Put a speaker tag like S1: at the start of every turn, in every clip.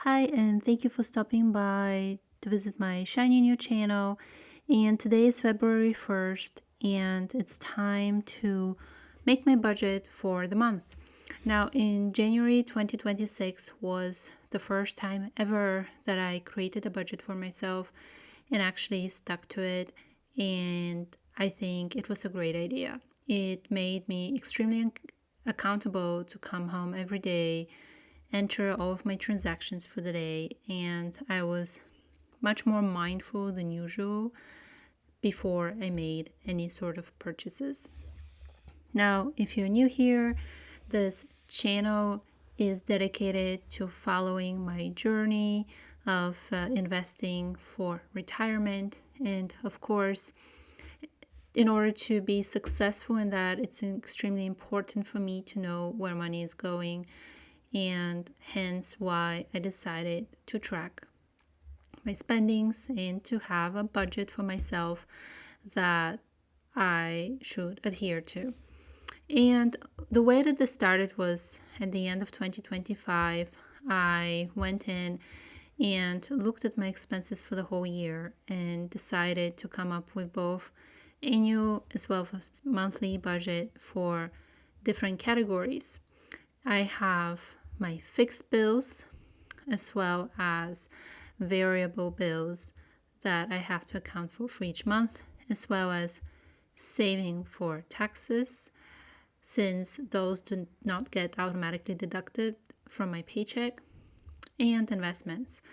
S1: Hi, and thank you for stopping by to visit my shiny new channel. And today is February 1st, and it's time to make my budget for the month. Now, in January 2026 was the first time ever that I created a budget for myself and actually stuck to it. And I think it was a great idea. It made me extremely accountable to come home every day, enter all of my transactions for the day, and I was much more mindful than usual before I made any sort of purchases. Now, if you're new here, this channel is dedicated to following my journey of investing for retirement. And of course, in order to be successful in that, it's extremely important for me to know where money is going, and hence why I decided to track my spendings and to have a budget for myself that I should adhere to. And the way that this started was at the end of 2025. I went in and looked at my expenses for the whole year and decided to come up with both annual as well as monthly budget for different categories. I have my fixed bills as well as variable bills that I have to account for each month, as well as saving for taxes, since those do not get automatically deducted from my paycheck, and investments.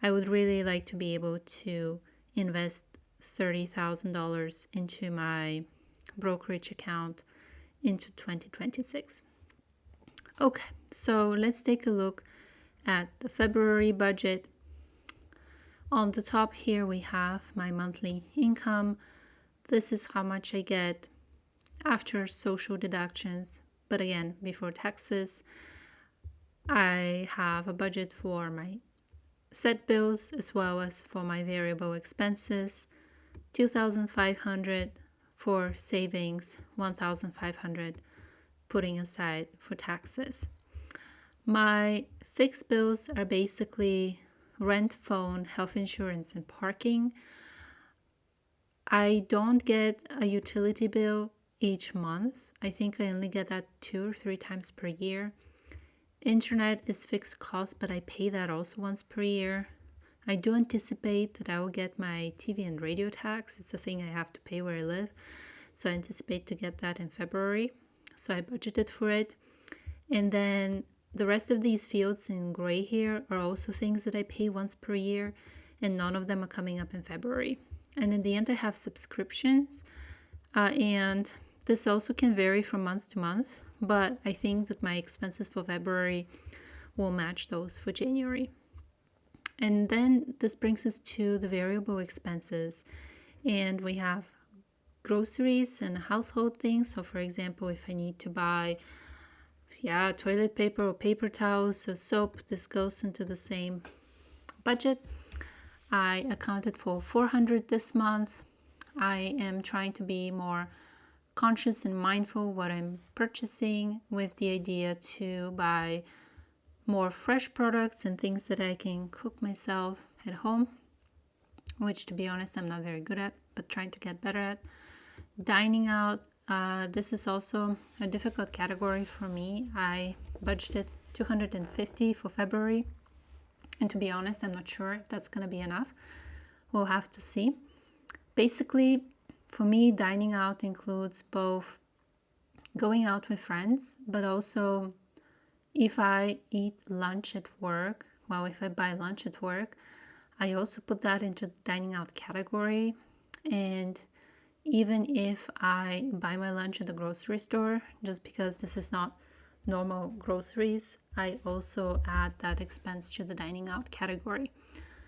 S1: I would really like to be able to invest $30,000 into my brokerage account into 2026. Okay, so let's take a look at the February budget. On the top here, we have my monthly income. This is how much I get after social deductions, but again, before taxes. I have a budget for my set bills as well as for my variable expenses, 2,500 for savings, 1,500 putting aside for taxes. My fixed bills are basically rent, phone, health insurance, and parking. I don't get a utility bill each month. I think I only get that 2 or 3 times per year. Internet is fixed cost, but I pay that also once per year. I do anticipate that I will get my TV and radio tax. It's a thing I have to pay where I live. So I anticipate to get that in February. So I budgeted for it. And then the rest of these fields in gray here are also things that I pay once per year, and none of them are coming up in February. And in the end, I have subscriptions, and this also can vary from month to month, but I think that my expenses for February will match those for January. And then this brings us to the variable expenses, and we have groceries and household things. So for example, if I need to buy toilet paper or paper towels or soap, this goes into the same budget. I accounted for 400 this month. I am trying to be more conscious and mindful what I'm purchasing, with the idea to buy more fresh products and things that I can cook myself at home, which to be honest I'm not very good at, but trying to get better at. Dining out, this is also a difficult category for me. I budgeted 250 for February, and to be honest, I'm not sure if that's going to be enough. We'll have to see. Basically, for me, dining out includes both going out with friends, but also if I eat lunch at work, if I buy lunch at work, I also put that into the dining out category. And even if I buy my lunch at the grocery store, just because this is not normal groceries, I also add that expense to the dining out category.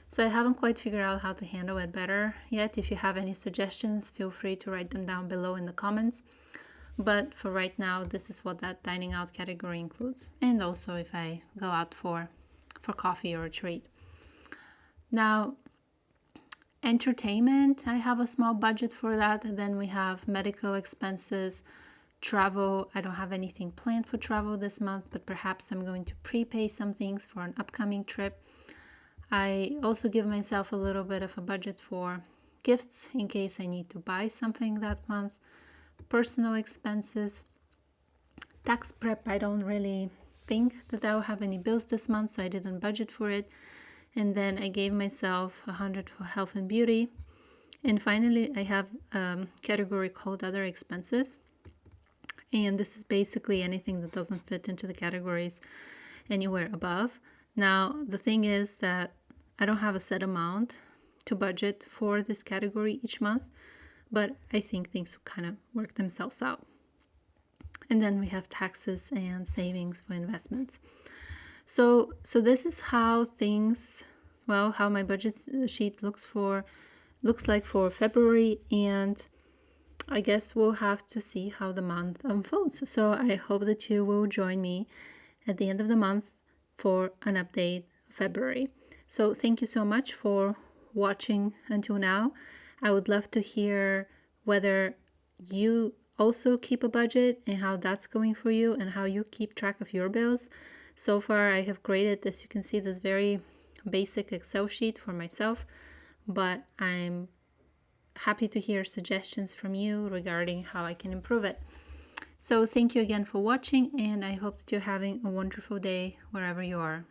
S1: So I haven't quite figured out how to handle it better yet. If you have any suggestions, feel free to write them down below in the comments. But for right now, this is what that dining out category includes. And also if I go out for coffee or a treat. Now, entertainment, I have a small budget for that. And then we have medical expenses, travel. I don't have anything planned for travel this month, but perhaps I'm going to prepay some things for an upcoming trip. I also give myself a little bit of a budget for gifts in case I need to buy something that month, personal expenses, tax prep. I don't really think that I'll have any bills this month, so I didn't budget for it. And then I gave myself 100 for health and beauty. And finally, I have a category called other expenses. And this is basically anything that doesn't fit into the categories anywhere above. Now, the thing is that I don't have a set amount to budget for this category each month, but I think things will kind of work themselves out. And then we have taxes and savings for investments. So this is how things, well, how my budget sheet looks like for February, and I guess we'll have to see how the month unfolds. So I hope that you will join me at the end of the month for an update February. So thank you so much for watching until now. I would love to hear whether you also keep a budget and how that's going for you and how you keep track of your bills. So far, I have created, as you can see, this very basic Excel sheet for myself, but I'm happy to hear suggestions from you regarding how I can improve it. So thank you again for watching, and I hope that you're having a wonderful day wherever you are.